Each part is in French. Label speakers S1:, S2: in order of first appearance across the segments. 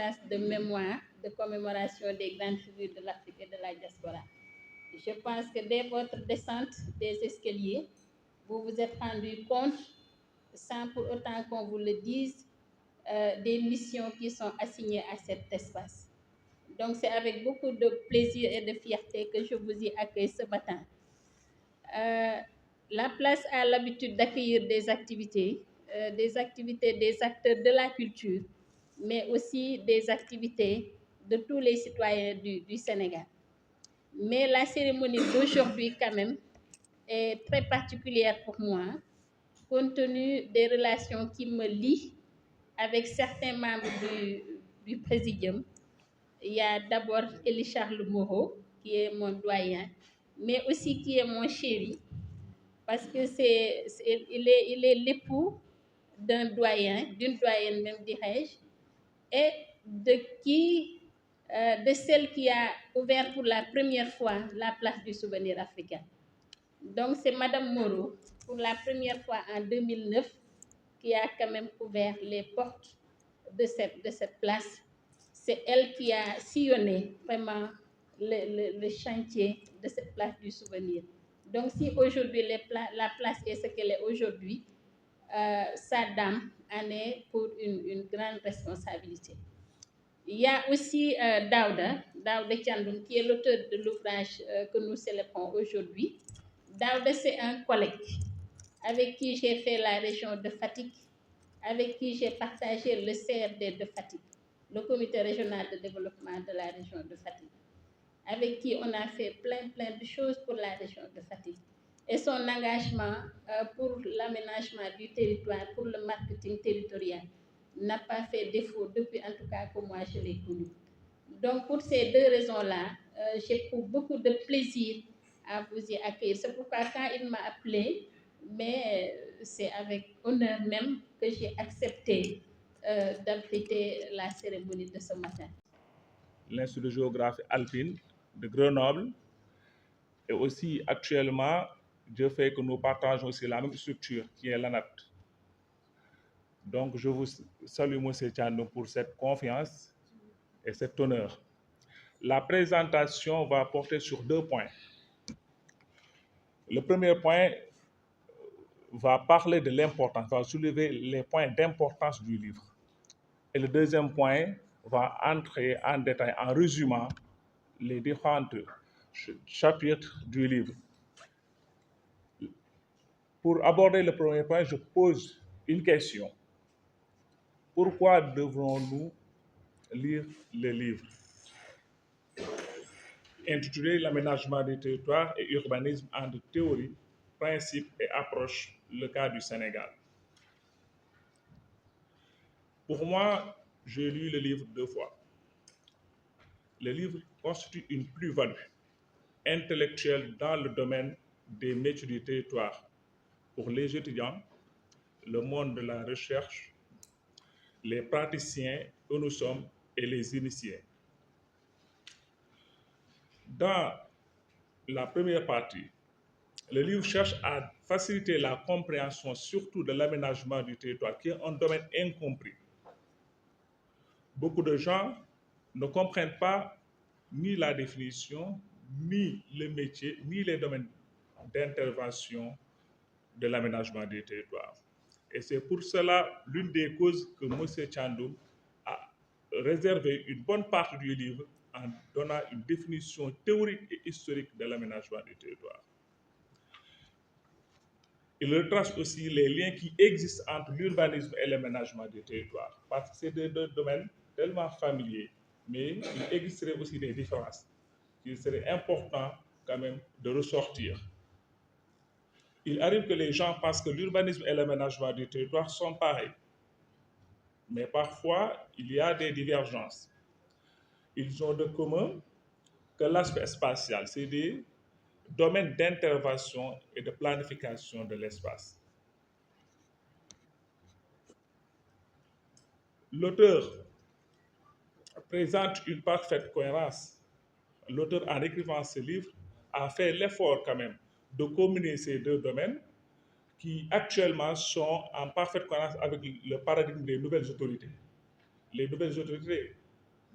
S1: place de mémoire, de commémoration des grandes figures de l'Afrique et de la diaspora. Je pense que dès votre descente des escaliers, vous vous êtes rendu compte, sans pour autant qu'on vous le dise, des missions qui sont assignées à cet espace. Donc c'est avec beaucoup de plaisir et de fierté que je vous y accueille ce matin. La place a l'habitude d'accueillir des activités des acteurs de la culture, mais aussi des activités de tous les citoyens du Sénégal. Mais la cérémonie d'aujourd'hui, quand même, est très particulière pour moi, compte tenu des relations qui me lient avec certains membres du Présidium. Il y a d'abord Élie Charles Moreau, qui est mon doyen, mais aussi qui est mon chéri, parce que il est l'époux d'un doyen, d'une doyenne même, dirais-je, et de celle qui a ouvert pour la première fois la place du souvenir africain. Donc c'est Madame Moreau, pour la première fois en 2009, qui a quand même ouvert les portes de cette place. C'est elle qui a sillonné vraiment le chantier de cette place du souvenir. Donc si aujourd'hui la place est ce qu'elle est aujourd'hui, sa dame en est pour une grande responsabilité. Il y a aussi Daouda Thiandoum, qui est l'auteur de l'ouvrage que nous célébrons aujourd'hui. Daouda, c'est un collègue avec qui j'ai fait la région de Fatick, avec qui j'ai partagé le CRD de Fatick, le comité régional de développement de la région de Fatick, avec qui on a fait plein de choses pour la région de Fatick. Et son engagement pour l'aménagement du territoire, pour le marketing territorial, n'a pas fait défaut depuis en tout cas que moi je l'ai connu. Donc pour ces deux raisons-là, j'éprouve beaucoup de plaisir à vous y accueillir. C'est pourquoi quand il m'a appelé, mais c'est avec honneur même que j'ai accepté d'abriter la cérémonie de ce matin.
S2: L'Institut de géographie alpine de Grenoble, et aussi actuellement, Dieu fait que nous partageons aussi la même structure qui est l'ANAT. Donc je vous salue, M. Thiandoum, pour cette confiance et cet honneur. La présentation va porter sur 2 points. Le premier point va parler de l'importance, va soulever les points d'importance du livre. Et le deuxième point va entrer en détail en résumant les différents chapitres du livre. Pour aborder le premier point, je pose une question. Pourquoi devrons-nous lire le livre intitulé L'aménagement des territoires et urbanisme entre théorie, principes et approche, le cas du Sénégal? Pour moi, j'ai lu le livre 2 fois. Le livre constitue une plus-value intellectuelle dans le domaine des métiers du territoire pour les étudiants, le monde de la recherche, les praticiens que nous sommes et les initiés. Dans la première partie, le livre cherche à faciliter la compréhension surtout de l'aménagement du territoire, qui est un domaine incompris. Beaucoup de gens ne comprennent pas ni la définition, ni le métier, ni les domaines d'intervention de l'aménagement du territoire. Et c'est pour cela l'une des causes que M. Thiandoum a réservé une bonne partie du livre en donnant une définition théorique et historique de l'aménagement du territoire. Il retrace aussi les liens qui existent entre l'urbanisme et l'aménagement du territoire, parce que c'est deux domaines tellement familiers, mais il existerait aussi des différences qu'il serait important quand même de ressortir. Il arrive que les gens pensent que l'urbanisme et l'aménagement du territoire sont pareils, mais parfois il y a des divergences. Ils ont de commun que l'aspect spatial, c'est des domaines d'intervention et de planification de l'espace. L'auteur présente une parfaite cohérence. L'auteur, en écrivant ce livre, a fait l'effort quand même de combiner ces deux domaines qui actuellement sont en parfaite cohérence avec le paradigme des nouvelles autorités. Les nouvelles autorités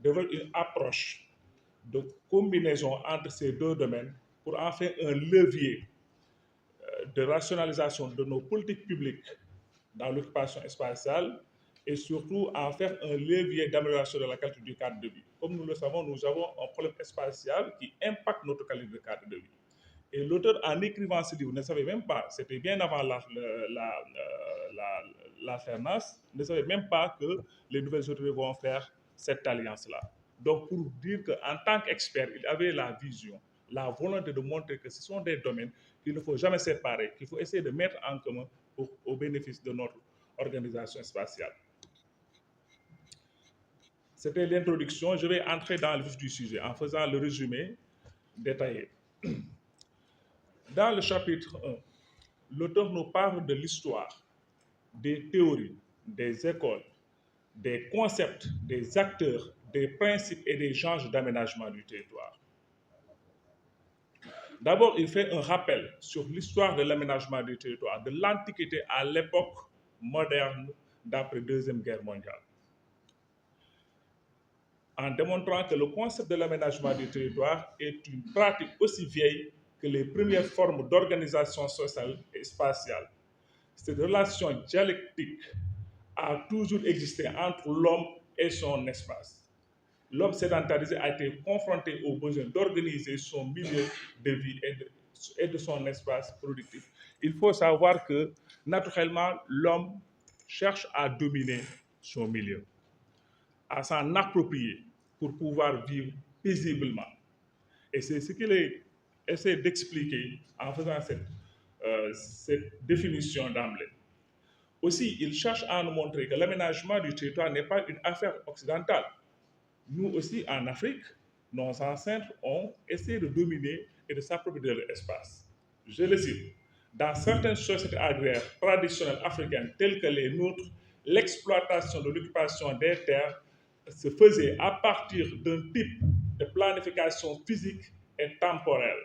S2: développe une approche de combinaison entre ces deux domaines pour en faire un levier de rationalisation de nos politiques publiques dans l'occupation spatiale et surtout en faire un levier d'amélioration de la qualité du cadre de vie. Comme nous le savons, nous avons un problème spatial qui impacte notre qualité de cadre de vie. Et l'auteur, en écrivant ce livre, ne savait même pas, c'était bien avant l'alternance, ne savait même pas que les nouvelles autorités vont faire cette alliance-là. Donc, pour dire qu'en tant qu'expert, il avait la vision, la volonté de montrer que ce sont des domaines qu'il ne faut jamais séparer, qu'il faut essayer de mettre en commun au bénéfice de notre organisation spatiale. C'était l'introduction. Je vais entrer dans le vif du sujet en faisant le résumé détaillé. Dans le chapitre 1, l'auteur nous parle de l'histoire, des théories, des écoles, des concepts, des acteurs, des principes et des genres d'aménagement du territoire. D'abord, il fait un rappel sur l'histoire de l'aménagement du territoire, de l'Antiquité à l'époque moderne d'après la Deuxième Guerre mondiale, en démontrant que le concept de l'aménagement du territoire est une pratique aussi vieille que les premières formes d'organisation sociale et spatiale. Cette relation dialectique a toujours existé entre l'homme et son espace. L'homme sédentarisé a été confronté au besoin d'organiser son milieu de vie et de son espace productif. Il faut savoir que, naturellement, l'homme cherche à dominer son milieu, à s'en approprier pour pouvoir vivre paisiblement. Et c'est ce qu'il essaie d'expliquer en faisant cette définition d'emblée. Aussi, il cherche à nous montrer que l'aménagement du territoire n'est pas une affaire occidentale. Nous aussi, en Afrique, nos ancêtres ont essayé de dominer et de s'approprier de l'espace. Je le cite, dans certaines sociétés agraires traditionnelles africaines telles que les nôtres, l'exploitation de l'occupation des terres se faisait à partir d'un type de planification physique et temporelle.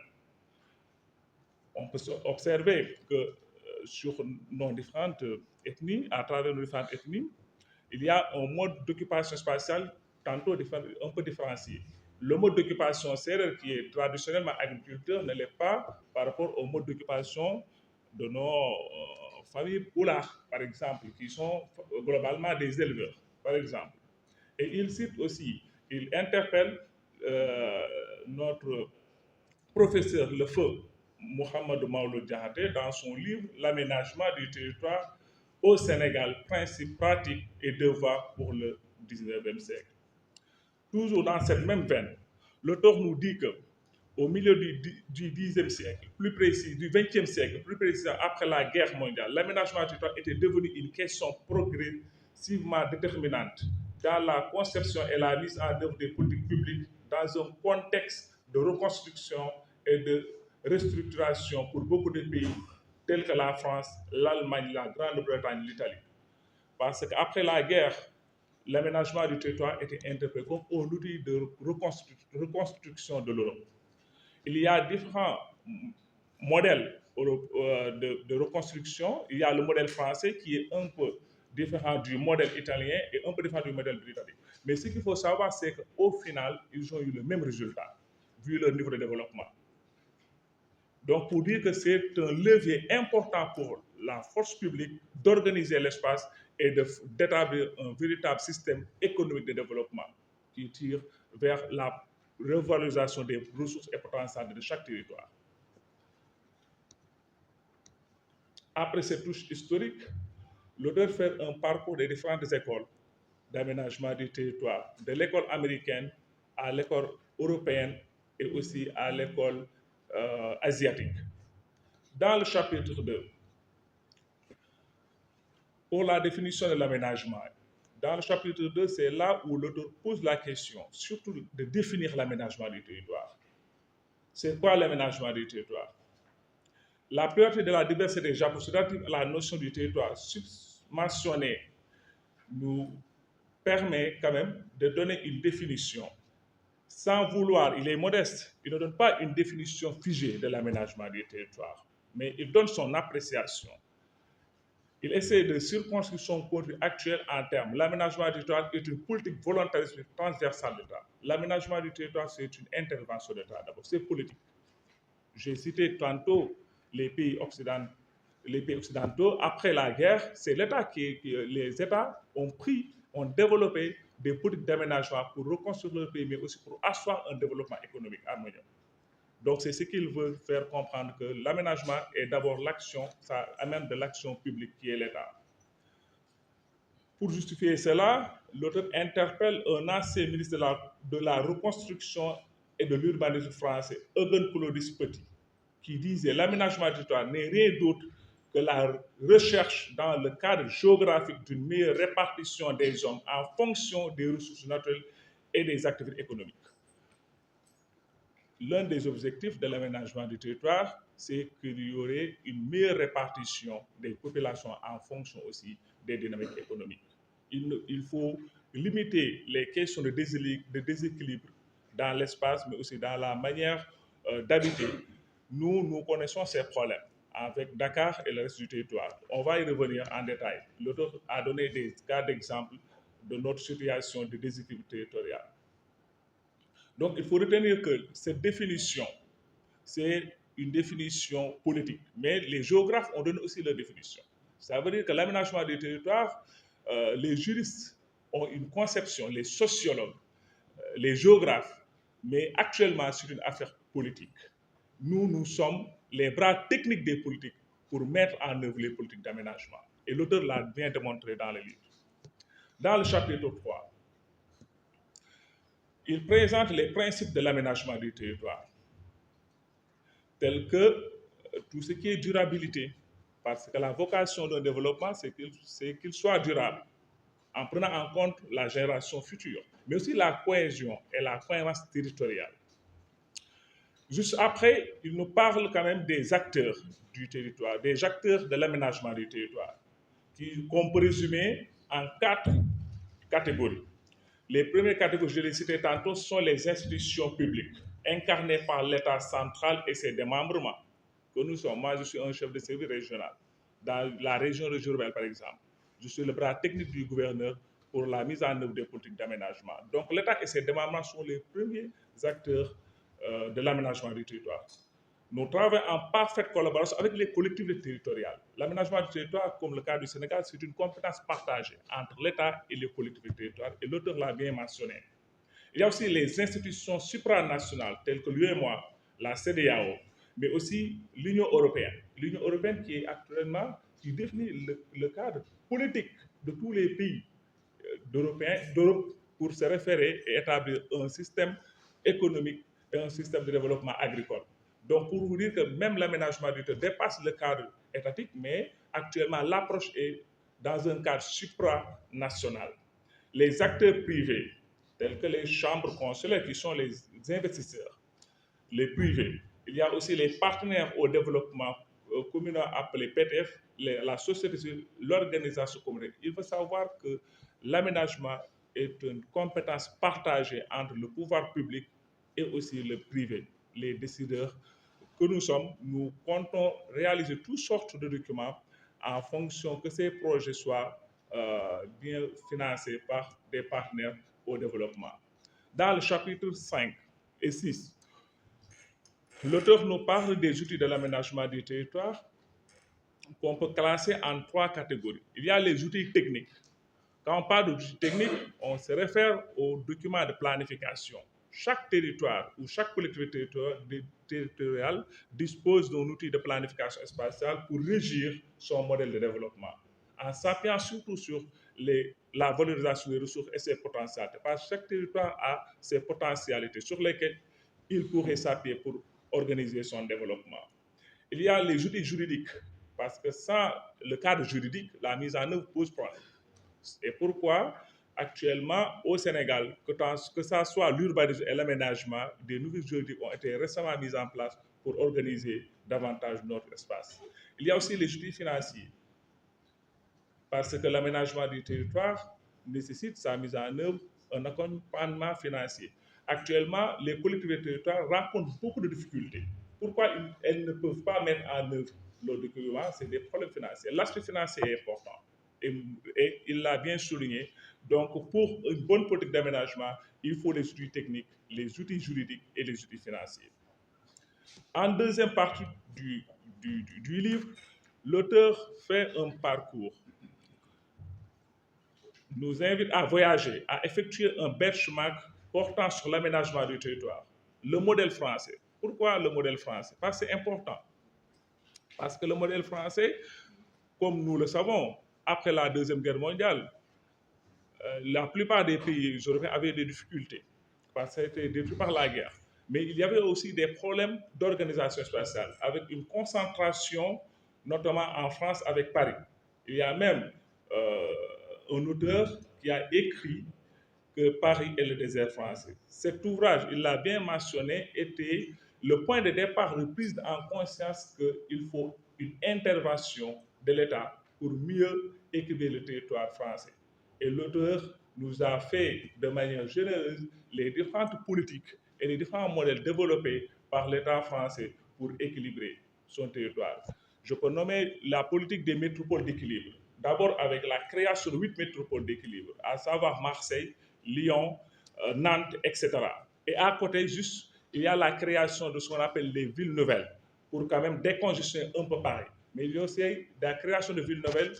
S2: On peut observer que sur nos différentes ethnies, à travers nos différentes ethnies, il y a un mode d'occupation spatiale tantôt un peu différencié. Le mode d'occupation sérère qui est traditionnellement agriculteur ne l'est pas par rapport au mode d'occupation de nos familles Poulard, par exemple, qui sont globalement des éleveurs, par exemple. Et il cite aussi, il interpelle notre professeur le feu Mohamed Maoulou Diahaté dans son livre L'aménagement du territoire au Sénégal, principes, pratiques et devoirs pour le 19e siècle. Toujours dans cette même veine, l'auteur nous dit que au milieu du 10e siècle, plus précis, du 20e siècle, plus précisément après la guerre mondiale, l'aménagement du territoire était devenu une question progressivement déterminante dans la conception et la mise en œuvre des politiques publiques dans un contexte de reconstruction et de restructuration pour beaucoup de pays tels que la France, l'Allemagne, la Grande-Bretagne, l'Italie. Parce qu'après la guerre, l'aménagement du territoire était interprété comme un outil de reconstruction de l'Europe. Il y a différents modèles de reconstruction. Il y a le modèle français qui est un peu différent du modèle italien et un peu différent du modèle britannique. Mais ce qu'il faut savoir, c'est qu'au final, ils ont eu le même résultat, vu leur niveau de développement. Donc, pour dire que c'est un levier important pour la force publique d'organiser l'espace et d'établir un véritable système économique de développement qui tire vers la revalorisation des ressources et potentiels de chaque territoire. Après cette touche historique, l'auteur fait un parcours des différentes écoles d'aménagement du territoire, de l'école américaine à l'école européenne et aussi à l'école asiatique. Dans le chapitre 2, pour la définition de l'aménagement, dans le chapitre 2, c'est là où l'auteur pose la question, surtout de définir l'aménagement du territoire. C'est quoi l'aménagement du territoire? La priorité de la diversité géographique à la notion du territoire submentionnée nous permet quand même de donner une définition. Sans vouloir, il est modeste, il ne donne pas une définition figée de l'aménagement du territoire, mais il donne son appréciation. Il essaie de circonscrire son contenu actuel en termes. L'aménagement du territoire est une politique volontariste et transversale de l'État. L'aménagement du territoire, c'est une intervention de l'État d'abord, c'est politique. J'ai cité tantôt les pays occidentaux. Les pays occidentaux, après la guerre, c'est l'État les États ont développé des politiques d'aménagement pour reconstruire le pays, mais aussi pour asseoir un développement économique harmonieux. Donc, c'est ce qu'il veut faire comprendre, que l'aménagement est d'abord l'action, ça amène de l'action publique qui est l'État. Pour justifier cela, l'auteur interpelle un ancien ministre de la Reconstruction et de l'urbanisme français, Eugen Claudis Petit, qui disait: l'aménagement du territoire n'est rien d'autre que la recherche dans le cadre géographique d'une meilleure répartition des hommes en fonction des ressources naturelles et des activités économiques. L'un des objectifs de l'aménagement du territoire, c'est qu'il y aurait une meilleure répartition des populations en fonction aussi des dynamiques économiques. Il faut limiter les questions de déséquilibre dans l'espace, mais aussi dans la manière d'habiter. Nous connaissons ces problèmes avec Dakar et le reste du territoire. On va y revenir en détail. L'auteur a donné des cas d'exemple de notre situation de déséquilibre territorial. Donc, il faut retenir que cette définition, c'est une définition politique. Mais les géographes ont donné aussi leur définition. Ça veut dire que l'aménagement du territoire, les juristes ont une conception, les sociologues, les géographes, mais actuellement, c'est une affaire politique. Nous sommes les bras techniques des politiques pour mettre en œuvre les politiques d'aménagement. Et l'auteur l'a bien démontré dans le livre. Dans le chapitre 3, il présente les principes de l'aménagement du territoire, tels que tout ce qui est durabilité, parce que la vocation d'un développement, c'est qu'il soit durable, en prenant en compte la génération future, mais aussi la cohésion et la cohérence territoriale. Juste après, il nous parle quand même des acteurs du territoire, des acteurs de l'aménagement du territoire, qu'on peut résumer en 4 catégories. Les premières catégories, je les citais tantôt, sont les institutions publiques, incarnées par l'État central et ses démembrements, que nous sommes. Moi, je suis un chef de service régional, dans la région de Diourbel, par exemple. Je suis le bras technique du gouverneur pour la mise en œuvre des politiques d'aménagement. Donc, l'État et ses démembrements sont les premiers acteurs de l'aménagement du territoire. Nous travaillons en parfaite collaboration avec les collectivités territoriales. L'aménagement du territoire, comme le cas du Sénégal, c'est une compétence partagée entre l'État et les collectivités territoriales, et l'auteur l'a bien mentionné. Il y a aussi les institutions supranationales, telles que l'UEMOA, la CEDEAO, mais aussi l'Union européenne. L'Union européenne qui définit le cadre politique de tous les pays d'Europe pour se référer et établir un système économique et un système de développement agricole. Donc, pour vous dire que même l'aménagement du territoire dépasse le cadre étatique, mais actuellement, l'approche est dans un cadre supranational. Les acteurs privés, tels que les chambres consulaires, qui sont les investisseurs, les privés. Il y a aussi les partenaires au développement communal appelés PTF, la société civile, l'organisation communautaire. Il faut savoir que l'aménagement est une compétence partagée entre le pouvoir public et aussi le privé. Les décideurs que nous sommes, nous comptons réaliser toutes sortes de documents en fonction que ces projets soient bien financés par des partenaires au développement. Dans le chapitre 5 et 6, l'auteur nous parle des outils de l'aménagement du territoire qu'on peut classer en 3 catégories. Il y a les outils techniques. Quand on parle d'outils techniques, on se réfère aux documents de planification. Chaque territoire ou chaque collectivité territoriale dispose d'un outil de planification spatiale pour régir son modèle de développement, en s'appuyant surtout sur la valorisation des ressources et ses potentialités. Parce que chaque territoire a ses potentialités sur lesquelles il pourrait s'appuyer pour organiser son développement. Il y a les outils juridiques, parce que sans le cadre juridique, la mise en œuvre pose problème. Et pourquoi, actuellement, au Sénégal, que ce soit l'urbanisme et l'aménagement, des nouvelles juridiques ont été récemment mises en place pour organiser davantage notre espace. Il y a aussi les outils financiers, parce que l'aménagement du territoire nécessite sa mise en œuvre, un accompagnement financier. Actuellement, les collectivités territoriales rencontrent beaucoup de difficultés. Pourquoi elles ne peuvent pas mettre en œuvre le document, c'est des problèmes financiers. L'aspect financier est important et il l'a bien souligné. Donc, pour une bonne politique d'aménagement, il faut les outils techniques, les outils juridiques et les outils financiers. En deuxième partie du livre, l'auteur fait un parcours, nous invite à voyager, à effectuer un benchmark portant sur l'aménagement du territoire. Le modèle français. Pourquoi le modèle français? Parce que c'est important. Parce que le modèle français, comme nous le savons, après la Deuxième Guerre mondiale, la plupart des pays européens avaient des difficultés parce que ça a été détruit par la guerre. Mais il y avait aussi des problèmes d'organisation spatiale avec une concentration, notamment en France avec Paris. Il y a même un auteur qui a écrit que Paris est le désert français. Cet ouvrage, il l'a bien mentionné, était le point de départ de prise en conscience qu'il faut une intervention de l'État pour mieux équiper le territoire français. Et l'auteur nous a fait de manière généreuse les différentes politiques et les différents modèles développés par l'État français pour équilibrer son territoire. Je peux nommer la politique des métropoles d'équilibre. D'abord avec la création de 8 métropoles d'équilibre, à savoir Marseille, Lyon, Nantes, etc. Et à côté, juste, il y a la création de ce qu'on appelle les villes nouvelles, pour quand même décongestionner un peu Paris. Mais il y a aussi la création de villes nouvelles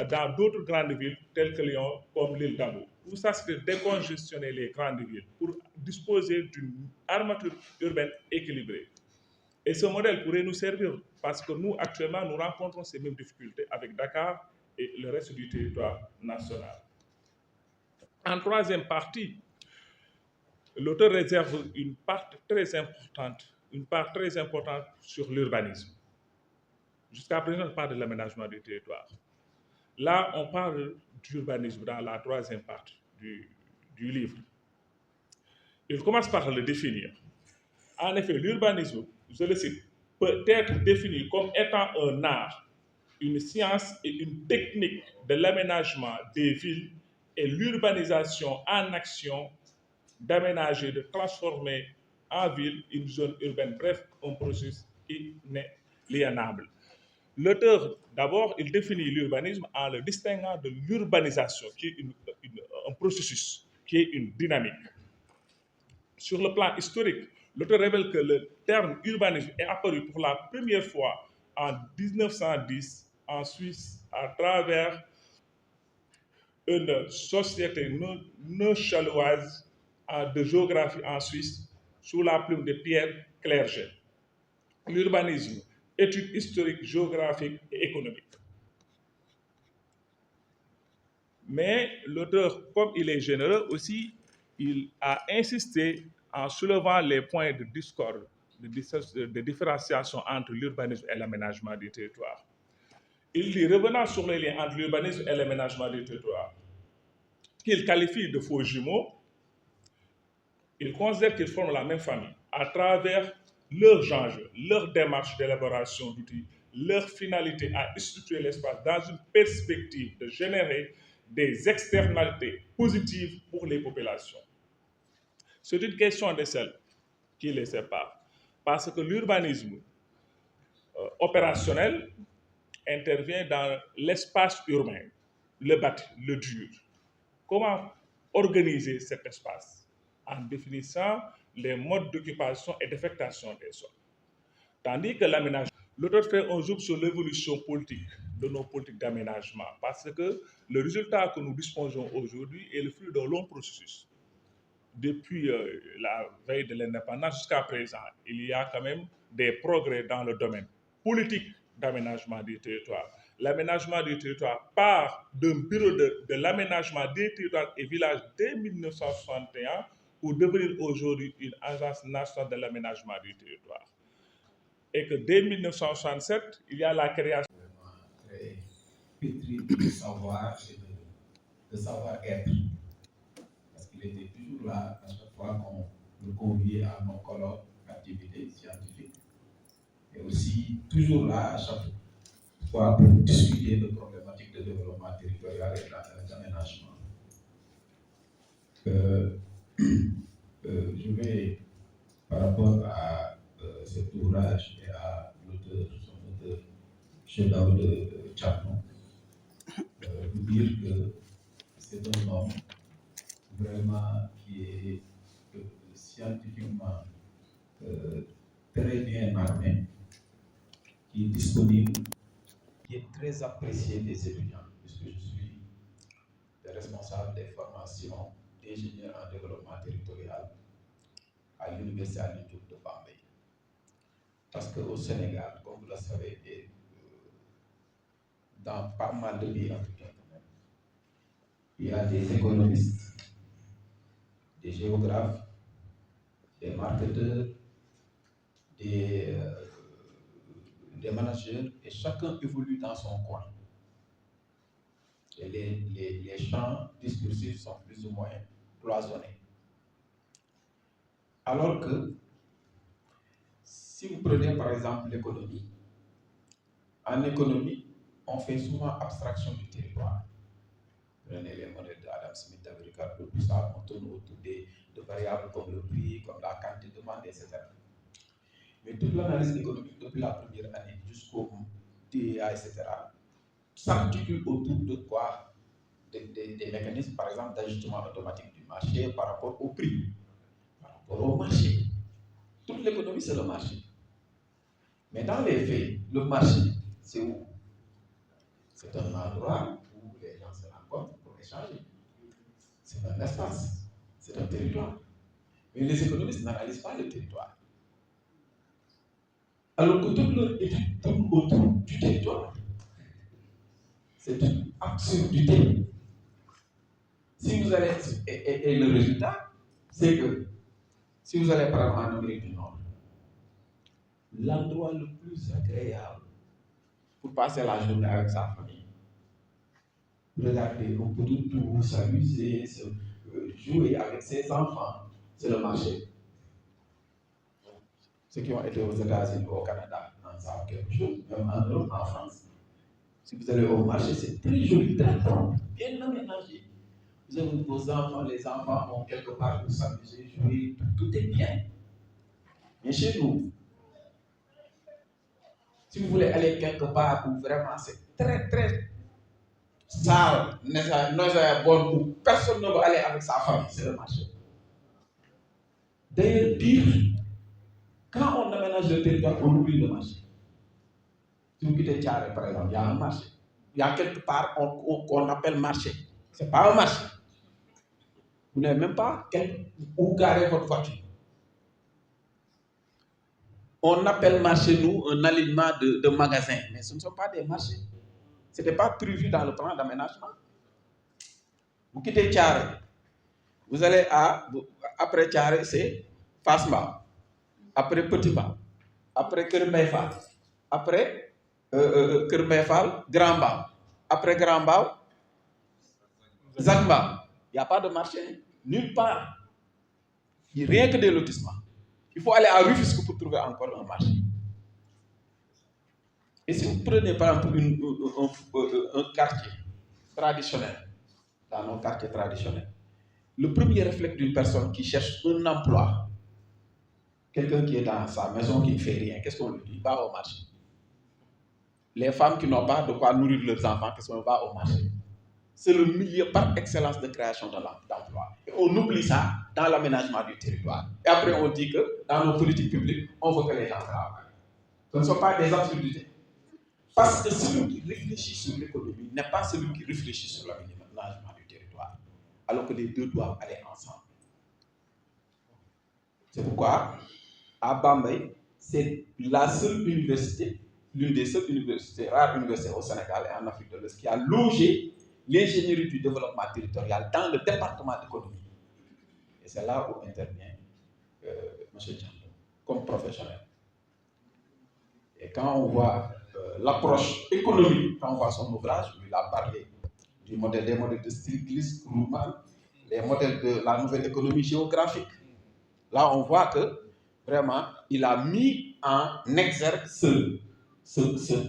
S2: dans d'autres grandes villes, telles que Lyon, comme l'île d'Ambo. Tout ça, c'est de décongestionner les grandes villes pour disposer d'une armature urbaine équilibrée. Et ce modèle pourrait nous servir parce que nous, actuellement, nous rencontrons ces mêmes difficultés avec Dakar et le reste du territoire national. En troisième partie, l'auteur réserve une part très importante sur l'urbanisme. Jusqu'à présent, on parle de l'aménagement du territoire. Là, on parle d'urbanisme dans la troisième partie du livre. Il commence par le définir. En effet, l'urbanisme, je le cite, peut être défini comme étant un art, une science et une technique de l'aménagement des villes et l'urbanisation en action d'aménager, de transformer en ville une zone urbaine. Bref, un processus inaliénable. L'auteur, d'abord, il définit l'urbanisme en le distinguant de l'urbanisation, qui est un processus, qui est une dynamique. Sur le plan historique, l'auteur révèle que le terme urbanisme est apparu pour la première fois en 1910 en Suisse à travers une société neuchâteloise de géographie en Suisse sous la plume de Pierre Clerget. L'urbanisme, étude historique, géographique et économique. Mais l'auteur, comme il est généreux aussi, il a insisté en soulevant les points de discorde, de différenciation entre l'urbanisme et l'aménagement du territoire. Il dit, revenant sur les liens entre l'urbanisme et l'aménagement du territoire, qu'il qualifie de faux jumeaux, il considère qu'ils forment la même famille à travers leurs enjeux, leur démarche d'élaboration d'outils, leur finalité à structurer l'espace dans une perspective de générer des externalités positives pour les populations. C'est une question de celle qui les sépare. Parce que l'urbanisme opérationnel intervient dans l'espace urbain, le bâti, le dur. Comment organiser cet espace? En définissant les modes d'occupation et d'affectation des sols. Tandis que l'aménagement, l'auteur fait un zoom sur l'évolution politique de nos politiques d'aménagement, parce que le résultat que nous disposons aujourd'hui est le fruit d'un long processus. Depuis la veille de l'indépendance jusqu'à présent, il y a quand même des progrès dans le domaine politique d'aménagement du territoire. L'aménagement du territoire part d'un bureau de l'aménagement des territoires et villages dès 1961 pour devenir aujourd'hui une agence nationale de l'aménagement du territoire. Et que dès 1967, il y a la création.
S3: Très pétri de savoir et de savoir-être. Parce qu'il était toujours là à chaque fois qu'on le conviait à nos colloques, activités scientifiques. Et aussi toujours là à chaque fois pour discuter de problématiques de développement territorial et d'aménagement. Je vais, par rapport à cet ouvrage et à l'auteur, son auteur, Daoud Tchapnou, vous dire que c'est un homme vraiment qui est scientifiquement très bien armé, qui est disponible, qui est très apprécié des étudiants, puisque je suis le responsable des formations d'ingénieurs en développement territorial à l'Université Alioune Diop de Bambey. Parce qu'au Sénégal, comme vous le savez, et dans pas mal de pays africains, il y a des économistes, des géographes, des marketeurs, des managers, et chacun évolue dans son coin. Et les champs discursifs sont plus ou moins cloisonnés. Alors que, si vous prenez par exemple l'économie, en économie, on fait souvent abstraction du territoire. Prenez les modèles d'Adam Smith, Ricardo, tout ça, on tourne autour de variables comme le prix, comme la quantité demandée, etc. Mais toute l'analyse économique depuis la première année jusqu'au TIA, etc., s'articule autour de quoi? Des mécanismes, par exemple, d'ajustement automatique du marché par rapport au prix, par rapport au marché. Toute l'économie, c'est le marché. Mais dans les faits, le marché, c'est où? C'est un endroit où les gens se rencontrent pour échanger. C'est un espace, c'est un territoire. Mais les économistes n'analysent pas le territoire. Alors que toute leur étude tourne autour du territoire. C'est une absurdité. Si vous allez, et le résultat, c'est que si vous allez par exemple en Amérique du Nord, l'endroit le plus agréable pour passer la journée avec sa famille, regarder, on peut tout s'amuser, jouer avec ses enfants, c'est le marché. Ceux qui ont été aux États-Unis ou au Canada en savent quelque chose, même en Europe, en France. Si vous allez au marché, c'est très joli, très propre, bien aménagé. Vous avez vos enfants, les enfants ont quelque part pour s'amuser, jouer, tout est bien. Mais chez nous, si vous voulez aller quelque part où vraiment c'est très très sale, bon, où personne ne va aller avec sa famille, c'est le marché. D'ailleurs, pire, quand on aménage le territoire, on oublie le marché. Si vous quittez Thiaré, par exemple, il y a un marché. Il y a quelque part qu'on appelle marché. Ce n'est pas un marché. Vous n'avez même pas où garer votre voiture. On appelle marché, nous, un alignement de magasins, mais ce ne sont pas des marchés. Ce n'était pas prévu dans le plan d'aménagement. Vous quittez Thiaré, vous allez après Thiaré, c'est Fasma, après Petit-Ba, après Kermefal, après Kermefal, Grand-Ba, après Grand-Ba, Zagba. Il n'y a pas de marché, nulle part. Il n'y a rien que des lotissements. Il faut aller à Rufisque pour trouver encore un marché. Et si vous prenez par exemple un quartier traditionnel, dans nos quartiers traditionnels, le premier réflexe d'une personne qui cherche un emploi, quelqu'un qui est dans sa maison qui ne fait rien, qu'est-ce qu'on lui dit? Va au marché. Les femmes qui n'ont pas de quoi nourrir leurs enfants, qu'est-ce qu'on va au marché? C'est le milieu par excellence de création d'emploi. Et on oublie ça dans l'aménagement du territoire. Et après, on dit que dans nos politiques publiques, on veut que les gens travaillent. Ce ne sont pas des absurdités. Parce que celui qui réfléchit sur l'économie n'est pas celui qui réfléchit sur l'aménagement du territoire. Alors que les deux doivent aller ensemble. C'est pourquoi, à Bambey, c'est la seule université, l'une des seules universités, rares universités au Sénégal et en Afrique de l'Ouest, qui a logé l'ingénierie du développement territorial dans le département d'économie. Et c'est là où intervient M. Tchando, comme professionnel. Et quand on voit l'approche économique, quand on voit son ouvrage, il a parlé des modèles de Stiglitz, Krugman, les modèles de la nouvelle économie géographique. Là, on voit que vraiment, il a mis en exergue ce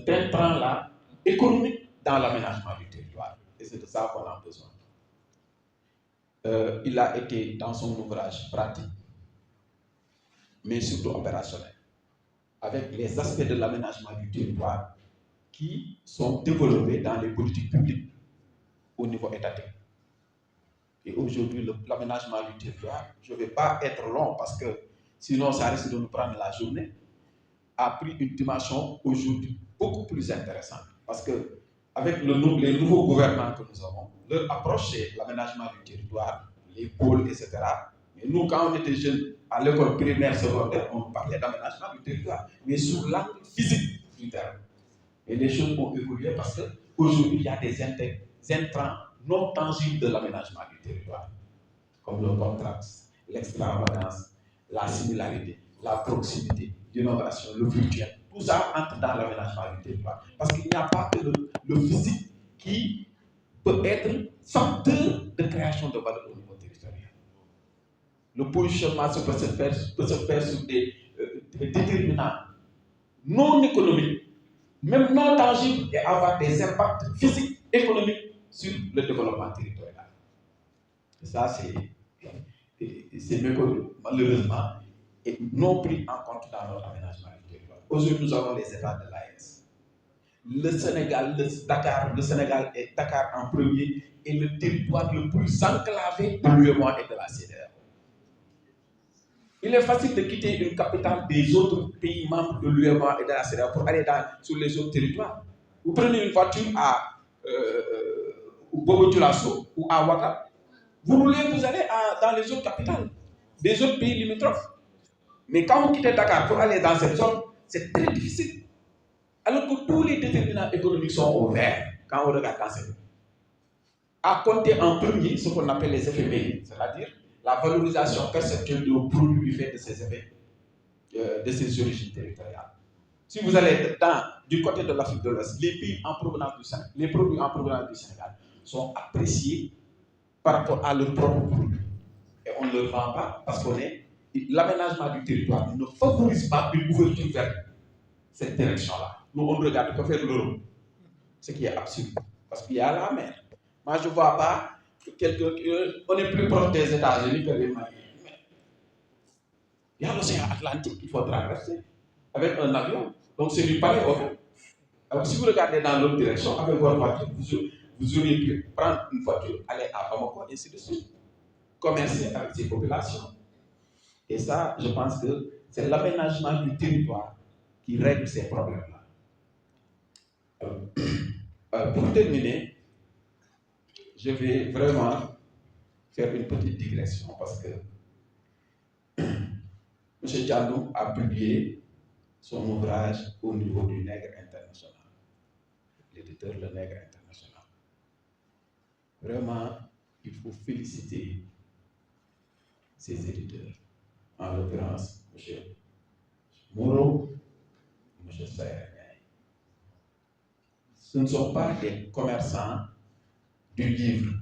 S3: intrant-là économique dans l'aménagement du territoire. Et c'est de ça qu'on a besoin. Il a été dans son ouvrage pratique, mais surtout opérationnel, avec les aspects de l'aménagement du territoire qui sont développés dans les politiques publiques au niveau étatique. Et aujourd'hui, l'aménagement du territoire, je ne vais pas être long parce que sinon ça risque de nous prendre la journée, a pris une dimension aujourd'hui beaucoup plus intéressante. Parce que avec les nouveaux gouvernants que nous avons, leur approche c'est l'aménagement du territoire, les pôles, etc. Mais nous, quand on était jeunes, à l'école primaire, secondaire, on parlait d'aménagement du territoire, mais sous l'angle physique du terme. Et les choses ont évolué parce qu'aujourd'hui, il y a des intrants non tangibles de l'aménagement du territoire, comme le contraste, l'extravagance, la similarité, la proximité, l'innovation, le virtuel. Tout ça entre dans l'aménagement du territoire. Parce qu'il n'y a pas que le physique qui peut être facteur de création de valeur au niveau territorial. Le positionnement peut se faire sur des déterminants non économiques, même non tangibles, et avoir des impacts physiques, économiques sur le développement territorial. Et ça, c'est méconnu, malheureusement, et non pris en compte dans notre aménagement du territoire. Aujourd'hui, nous avons les États de l'AES. Le Sénégal est Dakar en premier, et le territoire le plus enclavé de l'UEMOA et de la CEDEAO. Il est facile de quitter une capitale des autres pays membres de l'UEMOA et de la CEDEAO pour aller sur les autres territoires. Vous prenez une voiture à Bobo-Dioulasso ou à Ouattara, vous roulez, vous allez dans les autres capitales, des autres pays limitrophes. Mais quand vous quittez Dakar pour aller dans cette zone, c'est très difficile. Alors que tous les déterminants économiques sont au vert quand on regarde dans cette zone. À compter en premier ce qu'on appelle les effets pays, c'est-à-dire la valorisation perceptuelle du produit du fait de ces effets, de ces origines territoriales. Si vous allez du côté de l'Afrique de l'Ouest, les produits en provenance du Sénégal sont appréciés par rapport à leur propre produit. Et on ne le vend pas parce qu'on est. L'aménagement du territoire ne favorise pas une ouverture vers cette direction-là. Nous, on regarde que faire l'Europe, ce qui est absurde, parce qu'il y a la mer. Moi, je ne vois pas on est plus proche des États-Unis que des Maliens. Il y a l'océan Atlantique qu'il faut traverser avec un avion. Donc, c'est du palais au fait. Alors, si vous regardez dans l'autre direction, avec votre voiture, vous auriez pu prendre une voiture, aller à Bamako, et ainsi de suite, commercer avec ces populations. Et ça, je pense que c'est l'aménagement du territoire qui règle ces problèmes-là. Pour terminer, je vais vraiment faire une petite digression parce que M. Diallo a publié son ouvrage au niveau du Nègre international, l'éditeur Le Nègre international. Vraiment, il faut féliciter ces éditeurs, en l'occurrence M. Moreau, M. Sayer. Ce ne sont pas des commerçants du livre,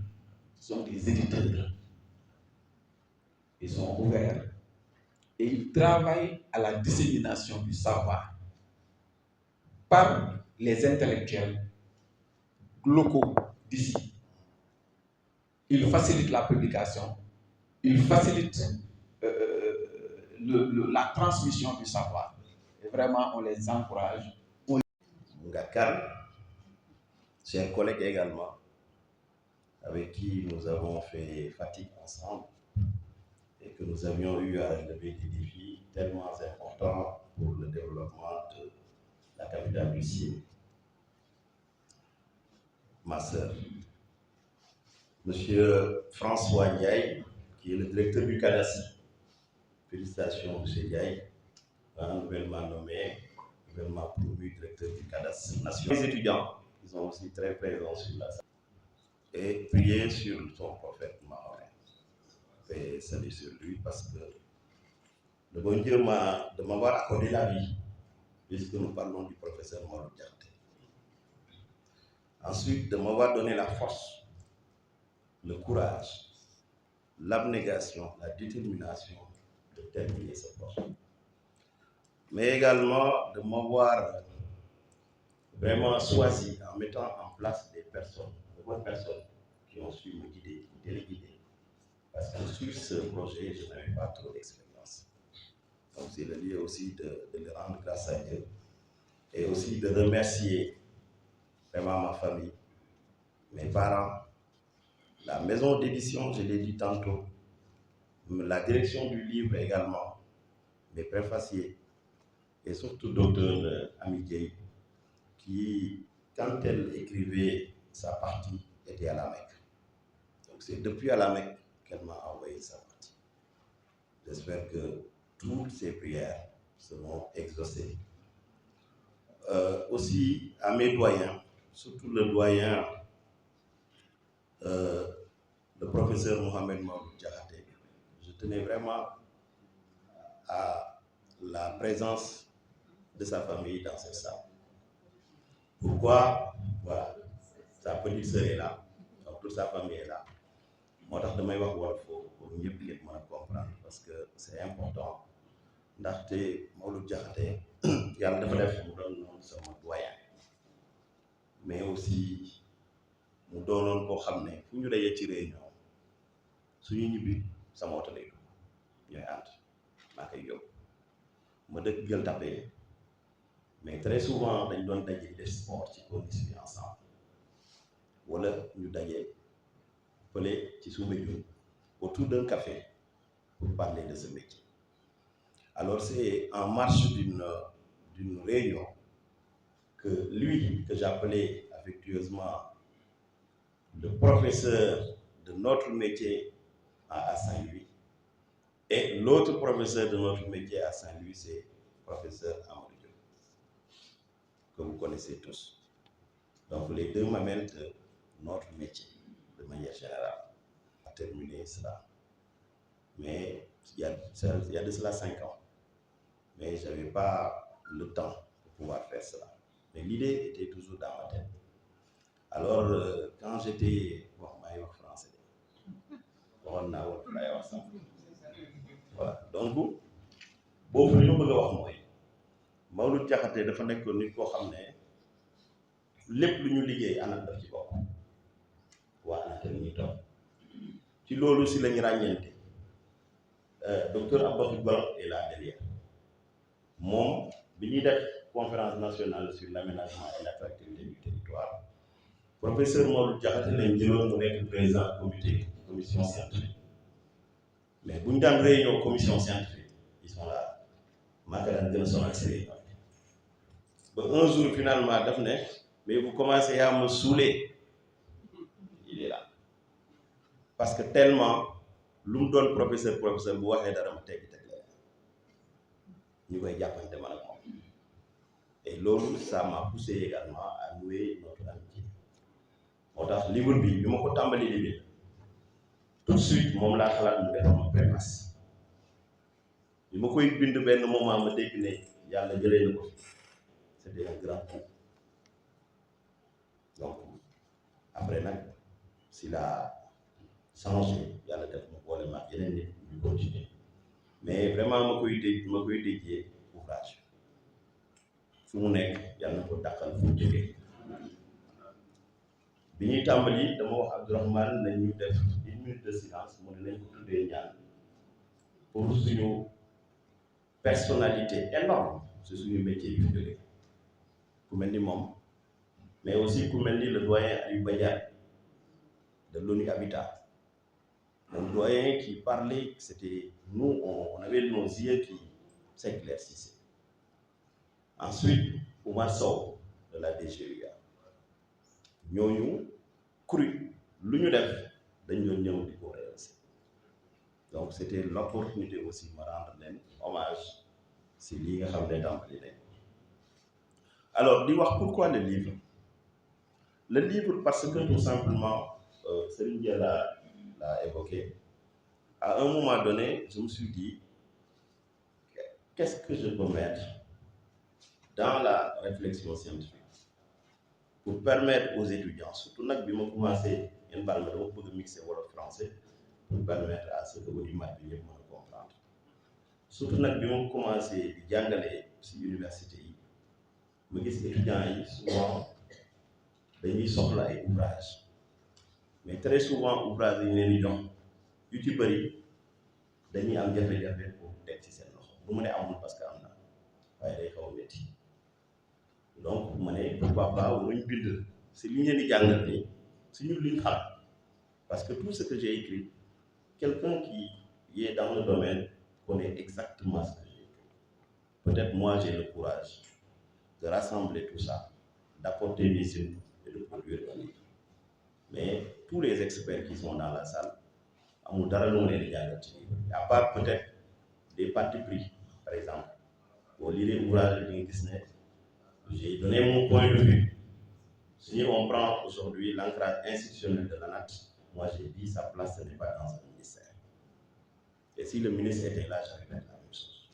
S3: ce sont des éditeurs. Ils sont ouverts et ils travaillent à la dissémination du savoir par les intellectuels locaux d'ici. Ils facilitent la publication, ils facilitent la transmission du savoir. Et vraiment, on les encourage.
S4: Ngakar, chers collègues également, avec qui nous avons fait fatigue ensemble et que nous avions eu à relever des défis tellement importants pour le développement de la capitale du Sine. Ma sœur, Monsieur François Ndiaye, qui est le directeur du CADASI. Félicitations, M. Ndiaye, nouvellement nommé, nouvellement promu directeur du CADASI national. Les étudiants, ils sont aussi très présents sur la salle. Et prier sur son prophète Mahomet. Et salut sur lui parce que le bon Dieu de m'avoir accordé la vie, puisque nous parlons du professeur Moro Diakhaté. Ensuite, de m'avoir donné la force, le courage, l'abnégation, la détermination de terminer ce projet. Mais également de m'avoir vraiment choisi en mettant en place des personnes, de bonnes personnes qui ont su me guider, me téléguider. Parce que sur ce projet, je n'avais pas trop d'expérience. Donc c'est le lieu aussi de rendre grâce à Dieu et aussi de remercier vraiment ma famille, mes parents, la maison d'édition, je l'ai dit tantôt, la direction du livre également, mes préfaciers, et surtout docteur Amitié, qui, quand elle écrivait sa partie, était à la Mecque. Donc c'est depuis à la Mecque qu'elle m'a envoyé sa partie. J'espère que toutes ces prières seront exaucées. Aussi à mes doyens, surtout le doyen, le professeur Mohamed Maodo Diakhaté, je tenais vraiment à la présence de sa famille dans cette salle. Pourquoi? Voilà, sa petite sœur est là, donc toute sa famille est là. Moi, je vais wax wolof pour ñëpp ngeen mën a comprendre parce que c'est important ndaxte Maodo Diakhaté yàlla dafa def mu doon noonu sama doyen mais aussi mu doonoon koo xam ne fu ñu dajee ci réunion suñu ñibbi sama oto lay dugg ñooy ànd maa koy yóbbu ma dëkk Gueule Tapée mais très souvent dañ doon daje def sport ci condition bi ensemble wala ñu daje fële ci Soumbédioune autour d'un café pour parler de ce métier. Alors c'est en marge d'une réunion que lui, que j'appelais affectueusement le professeur de notre métier à Saint-Louis, et l'autre professeur de notre métier à Saint-Louis, c'est le professeur Amadou Diop, que vous connaissez tous. Donc les deux m'amènent de notre métier, de manière générale, à terminer cela. Mais il y a de cela 5 ans. Mais je n'avais pas le temps pour pouvoir faire cela. Mais l'idée était toujours dans ma tête. Alors, quand j'étais... Bon, je vais français. Voilà. Donc, boobu li ma bëgg a wax mooy Maodo Diakhaté dafa nekkoon nit koo xam ne lépp lu ñu liggéey anam daf ci bokk waa ANACIM ñuy toog ci loolu si lañu ràññeente docteur Abdou Baro est là derrière moom bi ñuy def conférence nationale sur l'aménagement et l'attractivité du territoire professeur Maodo Diakhaté lañ jëloon mu nekk président commission scientifique mais bu ñu daan réunion commission scientifique ils sont là maa ngi daan gën a sonal si réunion ba un jour finalement daf ne mais vous commencez à me saouler il est là parce que tellement lu mu doon professeur bu waxee dara ma teggi teg la ñu koy jàppante man ak moom et loolu ça m'a poussé également à nouer notre amitié moo tax livre bi ma ko tàmbali liggéey tout de suite moom laa xalaat mu def ma préface bi ma koy bind benn moment ma dégg ne yàlla jëlee na ko c'était un grand coup donc après nag si la changé yàlla def ma boole ma yeneen nit ñu continuer mais vraiment ma koy déjee ouvrage fu mu nekk yàlla na ko dàqal fu mu jógee bi ñuy tàmbali dama wax Abdourahmane nañ ñu def 10 minutes de silence mu ne nañ ko tuddee ñaan pour suñu personnalité énorme c'est suñu métier bi jógee ku mel ni moom mais aussi ku mel ni le doyen Aliou Badiane de l'ONU Habitat, un doyen qui parlait, c'était nous, on avait nos yeux qui s'éclaircissaient. Ensuite, Oumar Sow de la DGUA. Nous cru, l'union def, nous di ko réaliser. Donc c'était l'opportunité aussi de me rendre hommage si li nga xam ne tàmbali nañ. Alors di wax pourquoi le livre? Le livre parce que tout simplement Serigne Dia l'a évoqué. À un moment donné, je me suis dit, qu'est-ce que je peux mettre dans la réflexion scientifique pour permettre aux étudiants, surtout que je commencé à mixer le français, pour permettre à ceux que vous imaginez de comprendre. Surtout que je commencé à jàngale à l'université, je vois les étudiants souvent dañuy soxla ay ouvrage mais très souvent ouvrage yi ñu leen di jox yu ci bëri dañuy am jafe-jafe pour teg ci seen loxo bu mu ne amul parce que am na waaye day xaw a métti donc ma ne pourquoi pas waruñ bind c'est l'union de c'est une parce que tout ce que j'ai écrit, quelqu'un qui est dans le domaine connaît exactement ce que j'ai écrit. Peut-être moi j'ai le courage de rassembler tout ça, d'apporter mes inputs et de produire un livre. Mais tous les experts qui sont dans la salle, à part peut-être des partis pris, par exemple. Pour lire l'ouvrage de Disney, j'ai donné mon point de vue. Si on prend aujourd'hui l'ancrage institutionnel de l'ANAT, moi j'ai dit sa place ce n'est pas dans un ministère. Et si le ministre était là, j'arriverais la même chose.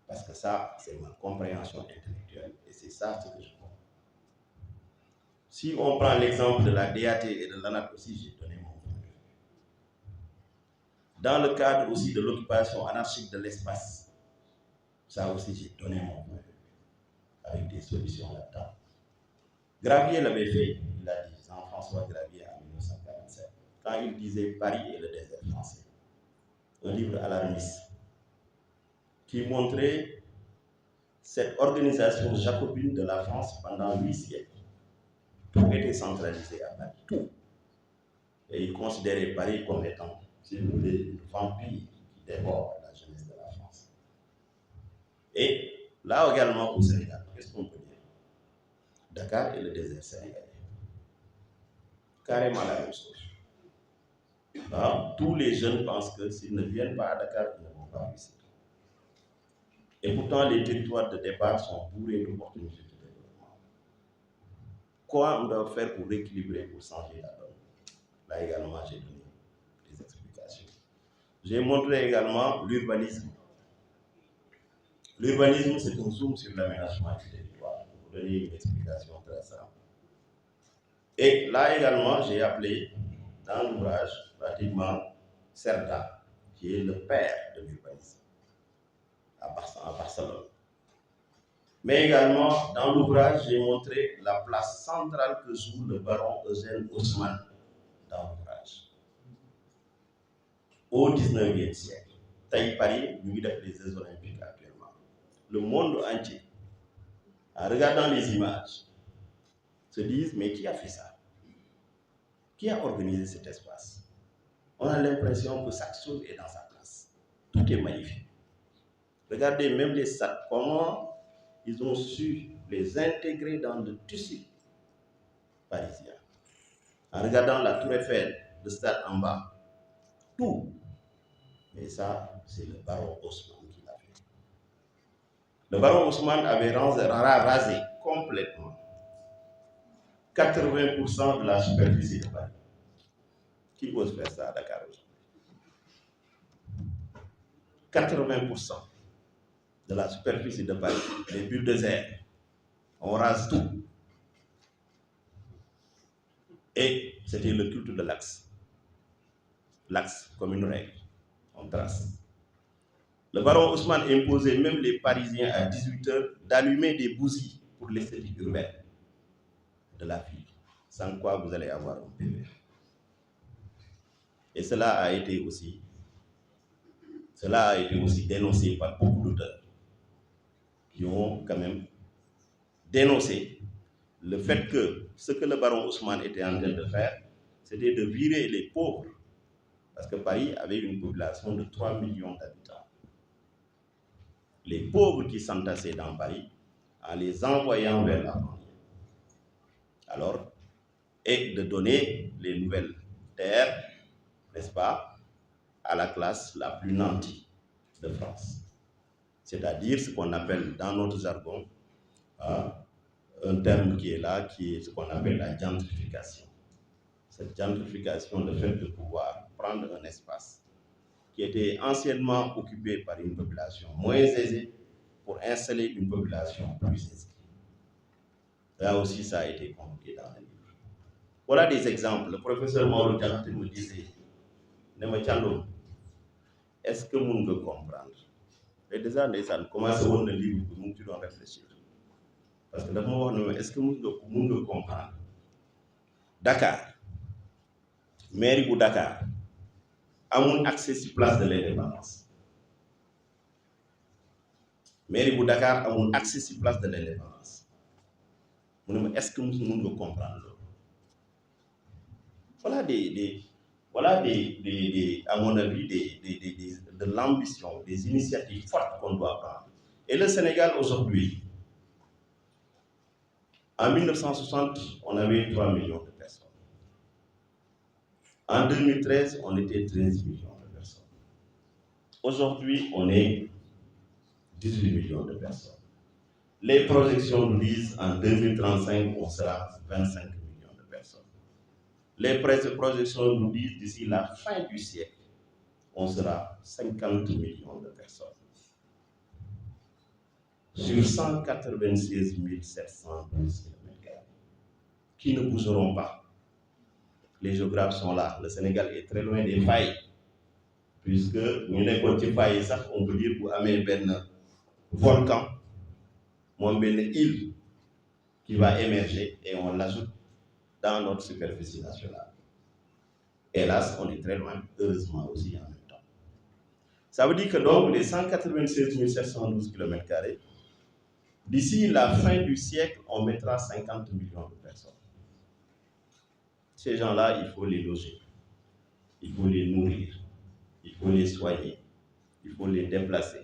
S4: Parce que ça, c'est ma compréhension intellectuelle et c'est ça ce que je vois. Si on prend l'exemple de la DAT et de l'ANAT aussi, j'ai donné mon point de vue. Dans le cadre aussi de l'occupation anarchique de l'espace, ça aussi j'ai donné mon point de vue avec des solutions là-dedans. Gravier l'avait fait, il a dit, Jean-François Gravier en 1947, quand il disait Paris et le désert français. Un livre alarmiste qui montrait cette organisation jacobine de la France pendant 8 siècles. Tout était centralisé à Paris, tout. Et il considérait Paris comme étant, si vous voulez, le vampire qui dévore la jeunesse de la France. Et là également au Sénégal, qu'est-ce qu'on peut dire? Dakar et le désert sénégalais. Carrément la même chose. Alors, tous les jeunes pensent que s'ils ne viennent pas à Dakar, ils ne vont pas réussir. Et pourtant, les territoires de départ sont bourrés d'opportunités de développement. Quoi on doit faire pour rééquilibrer, pour changer la donne? Là également, j'ai donné des explications. J'ai montré également l'urbanisme. L'urbanisme, c'est un zoom sur l'aménagement du territoire. Pour vous donner une explication très simple. Et là également, j'ai appelé dans l'ouvrage pratiquement Cerda, qui est le père de l'urbanisme à Barcelone. Mais également, dans l'ouvrage, j'ai montré la place centrale que joue le baron Eugène Haussmann dans l'ouvrage. Au 19e siècle, Taï Paris, lui, a les Jeux Olympiques actuellement. Le monde entier, en regardant les images, se disent, mais qui a fait ça? Qui a organisé cet espace? On a l'impression que chaque chose est dans sa place. Tout est magnifique. Regardez même les stades, comment ils ont su les intégrer dans le tissu parisien. En regardant la Tour Eiffel, le stade en bas, tout. Mais ça, c'est le baron Haussmann qui l'a fait. Le baron Haussmann avait rasé complètement 80% de la superficie de Paris. Qui ose faire ça à Dakar aujourd'hui? 80% de la superficie de Paris, les bulles de terre, on rase tout. Et c'était le culte de l'axe. L'axe comme une règle, on trace. Le baron Haussmann imposait même les Parisiens à 18h d'allumer des bougies pour l'esthétique urbaine de la ville, sans quoi vous allez avoir un PV. Et cela a été aussi dénoncé par beaucoup d'auteurs qui ont quand même dénoncé le fait que ce que le baron Haussmann était en train de faire, c'était de virer les pauvres, parce que Paris avait une population de 3 millions d'habitants. Les pauvres qui s'entassaient dans Paris, en les envoyant vers la banlieue. Alors, et de donner les nouvelles terres, n'est-ce pas, à la classe la plus nantie de France. C'est-à-dire ce qu'on appelle dans notre jargon, un terme qui est là, qui est ce qu'on appelle la gentrification. Cette gentrification, le fait de pouvoir prendre un espace qui était anciennement occupé par une population moins aisée pour installer une population plus aisée. Là aussi, ça a été compliqué dans le livre. Voilà des exemples. Le professeur Mauro Diakhaté me disait, est-ce que vous pouvez comprendre? Et déjà, ça commence à le livre pour nous, tu dois réfléchir. Parce que d'abord, est-ce que vous pouvez comprendre? Dakar, mairie pour Dakar, a un accès sur place de l'indépendance. Mairie pour Dakar a un accès sur place de l'indépendance. Est-ce que nous devons comprendre? Voilà à mon avis, de l'ambition, des initiatives fortes qu'on doit prendre. Et le Sénégal aujourd'hui, en 1960, on avait 3 millions de personnes. En 2013, on était 13 millions de personnes. Aujourd'hui, on est 18 millions de personnes. Les projections nous disent qu'en 2035, on sera 25 millions de personnes. Les projections nous disent d'ici la fin du siècle, on sera 50 millions de personnes. Sur 196 712 km qui ne bougeront pas. Les géographes sont là. Le Sénégal est très loin des failles. Puisque nous n'avons pas failles, on peut dire pour amener un volcan, une île qui va émerger et on l'ajoute dans notre superficie nationale. Hélas, on est très loin, heureusement aussi en même temps. Ça veut dire que donc les 196 712 km, d'ici la fin du siècle, on mettra 50 millions de personnes. Ces gens-là, il faut les loger, il faut les nourrir, il faut les soigner, il faut les déplacer,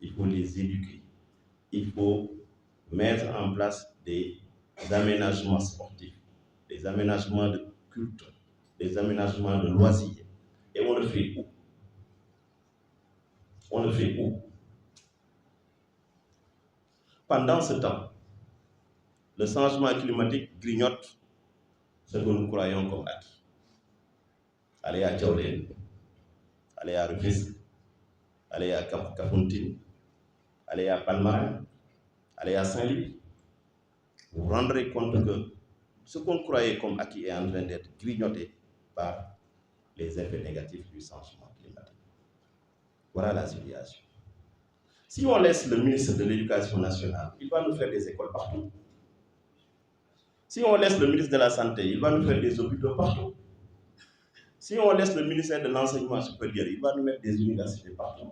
S4: il faut les éduquer, il faut mettre en place des aménagements sportifs, des aménagements de culture, des aménagements de loisirs. Et on le fait où? On le fait où? Pendant ce temps, le changement climatique grignote ce que nous croyons comme acquis. Allez à Djaolène, allez à Rufisque, allez à Kafountine, allez à Palmarin, allez à Saint-Louis. Vous vous rendrez compte que ce qu'on croyait comme acquis est en train d'être grignoté par les effets négatifs du changement climatique. Voilà la situation. Si on laisse le ministre de l'Éducation nationale, il va nous faire des écoles partout. Si on laisse le ministre de la Santé, il va nous faire des hôpitaux partout. Si on laisse le ministère de l'Enseignement supérieur, il va nous mettre des universités partout.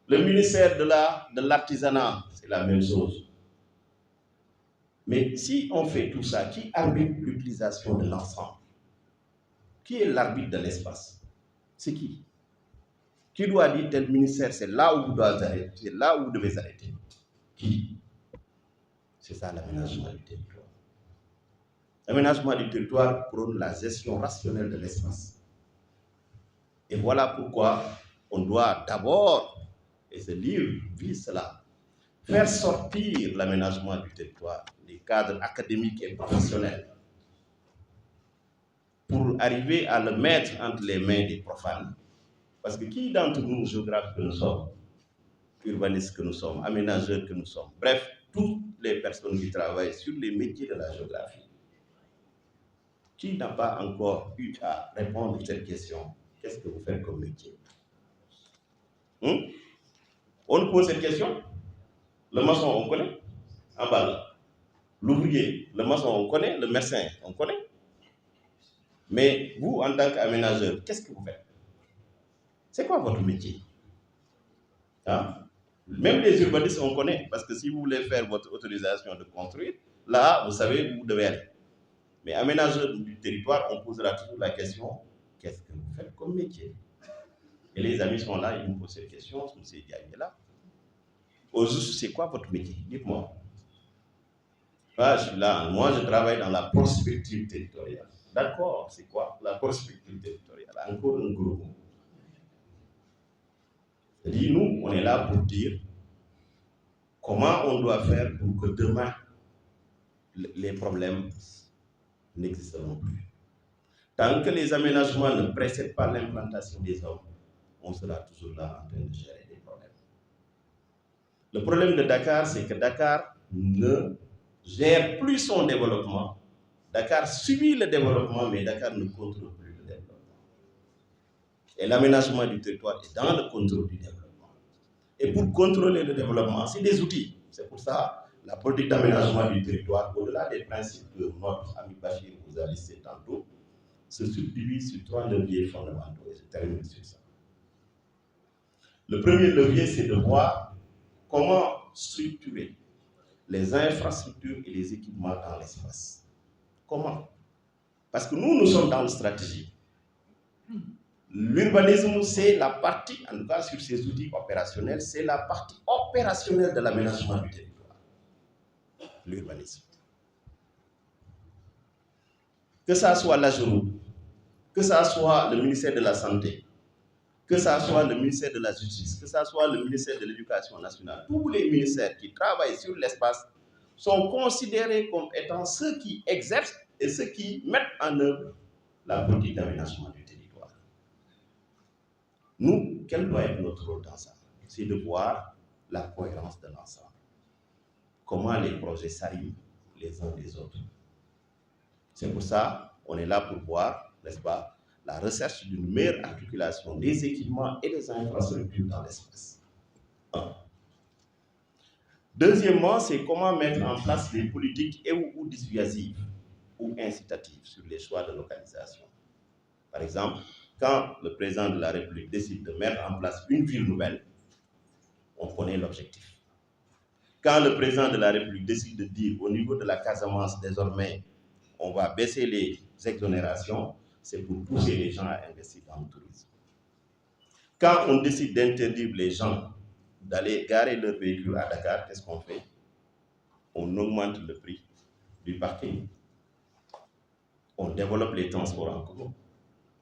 S4: Le ministère de l'Artisanat, c'est la même chose. Mais si on fait tout ça, qui arbitre l'utilisation de l'ensemble? Qui est l'arbitre de l'espace? C'est qui? Qui doit dire tel ministère, c'est là où vous devez arrêter, c'est là où vous devez arrêter? Qui? C'est ça l'aménagement du territoire. L'aménagement du territoire prône la gestion rationnelle de l'espace. Et voilà pourquoi on doit d'abord, et ce livre vise cela, faire sortir l'aménagement du territoire des cadres académiques et professionnels pour arriver à le mettre entre les mains des profanes. Parce que qui d'entre nous, géographes que nous sommes, urbanistes que nous sommes, aménageurs que nous sommes, bref, toutes les personnes qui travaillent sur les métiers de la géographie, qui n'a pas encore eu à répondre à cette question? Qu'est-ce que vous faites comme métier? On nous pose cette question. Le maçon, on connaît, en bas. L'ouvrier, le maçon, on connaît, le médecin, on connaît. Mais vous, en tant qu'aménageur, qu'est-ce que vous faites? C'est quoi votre métier? Hein? Même les urbanistes, on connaît, parce que si vous voulez faire votre autorisation de construire, là, vous savez où vous devez aller. Mais aménageur du territoire, on posera toujours la question, qu'est-ce que vous faites comme métier? Et les amis sont là, ils nous posent cette question, M. Diagne est là. Au juste, c'est quoi votre métier? Dites-moi. Moi, je suis là, moi je travaille dans la prospective territoriale. D'accord, c'est quoi la prospective territoriale? Encore un gros mot. C'est-à-dire, nous, on est là pour dire comment on doit faire pour que demain, les problèmes n'existeront plus. Tant que les aménagements ne précèdent pas l'implantation des hommes, on sera toujours là en train de gérer des problèmes. Le problème de Dakar, c'est que Dakar ne gère plus son développement. Dakar subit le développement, mais Dakar ne contrôle plus le développement. Et l'aménagement du territoire est dans le contrôle du développement. Et pour contrôler le développement, c'est des outils. C'est pour ça la politique d'aménagement du territoire, au-delà des principes que notre ami Bachir vous a listés tantôt, se subdivise sur 3 leviers fondamentaux. Et je termine sur ça. Le premier levier, c'est de voir comment structurer les infrastructures et les équipements dans l'espace. Comment? Parce que nous sommes dans une stratégie. L'urbanisme, c'est la partie, en tout cas sur ces outils opérationnels, c'est la partie opérationnelle de l'aménagement du territoire. L'urbanisme. Que ça soit l'AGEROUTE, que ça soit le ministère de la Santé, que ça soit le ministère de la Justice, que ça soit le ministère de l'Éducation nationale, tous les ministères qui travaillent sur l'espace sont considérés comme étant ceux qui exercent et ceux qui mettent en œuvre la politique d'aménagement du territoire. Nous, quel doit être notre rôle dans ça? C'est de voir la cohérence de l'ensemble. Comment les projets s'arriment les uns des autres. C'est pour ça qu'on est là pour voir, n'est-ce pas, la recherche d'une meilleure articulation des équipements et des infrastructures dans l'espace. Deuxièmement, c'est comment mettre en place des politiques ou dissuasives ou incitatives sur les choix de localisation. Par exemple, quand le président de la République décide de mettre en place une ville nouvelle, on connaît l'objectif. Quand le président de la République décide de dire au niveau de la Casamance, désormais, on va baisser les exonérations, c'est pour pousser les gens à investir dans le tourisme. Quand on décide d'interdire les gens d'aller garer leurs véhicules à Dakar, qu'est-ce qu'on fait? On augmente le prix du parking. On développe les transports en commun.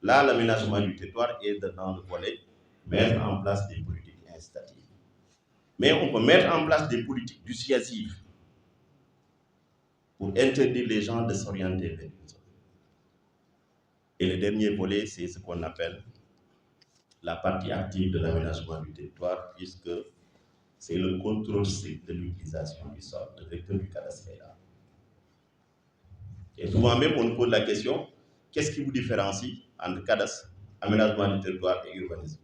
S4: Là, l'aménagement du territoire est dans le volet mettre en place des politiques incitatives. Mais on peut mettre en place des politiques dissuasives pour interdire les gens de s'orienter vers une zone. Et le dernier volet, c'est ce qu'on appelle la partie active de l'aménagement du territoire, puisque c'est le contrôle strict de l'utilisation du sol. Le directeur du cadastre est là. Et souvent même, on nous pose la question, qu'est-ce qui vous différencie entre cadastre, aménagement du territoire et urbanisme?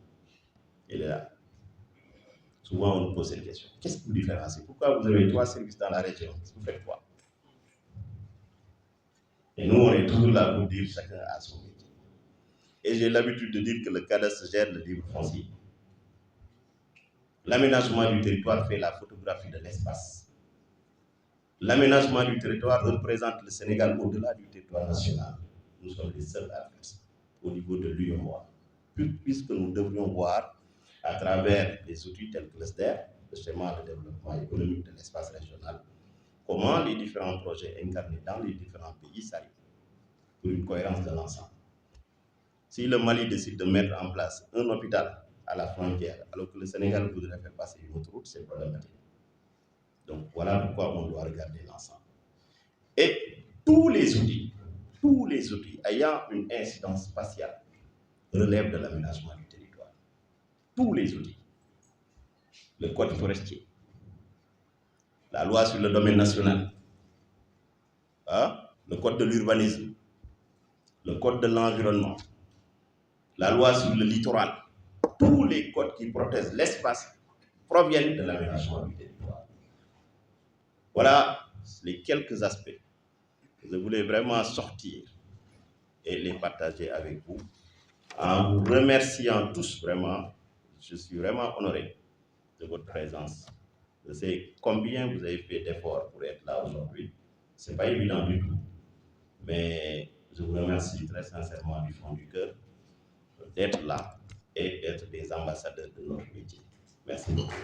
S4: Il est là. Souvent, on nous pose cette question. Qu'est-ce qui vous différencie? Pourquoi vous avez 3 services dans la région? Vous faites quoi? Et nous, on est toujours là pour dire chacun a son métier. Et j'ai l'habitude de dire que le cadastre gère le livre foncier. L'aménagement du territoire fait la photographie de l'espace. L'aménagement du territoire représente le Sénégal au-delà du territoire national. Nous sommes les seuls à faire ça au niveau de l'UEMOA. Puisque nous devrions voir à travers des outils tels que le SDER, le schéma de développement économique de l'espace régional, comment les différents projets incarnés dans les différents pays s'arrivent pour une cohérence de l'ensemble. Si le Mali décide de mettre en place un hôpital à la frontière, alors que le Sénégal voudrait faire passer une autre route, c'est problématique. Donc voilà pourquoi on doit regarder l'ensemble. Et tous les outils ayant une incidence spatiale relèvent de l'aménagement du territoire. Tous les outils. Le code forestier, la loi sur le domaine national, le code de l'urbanisme, le code de l'environnement, la loi sur le littoral, tous les codes qui protègent l'espace proviennent de l'aménagement du territoire. Voilà les quelques aspects que je voulais vraiment sortir et les partager avec vous. En vous remerciant tous vraiment, je suis vraiment honoré de votre présence. Je sais combien vous avez fait d'efforts pour être là aujourd'hui. Ce n'est pas évident du tout. Mais je vous remercie très sincèrement du fond du cœur d'être là et d'être des ambassadeurs de notre métier. Merci beaucoup.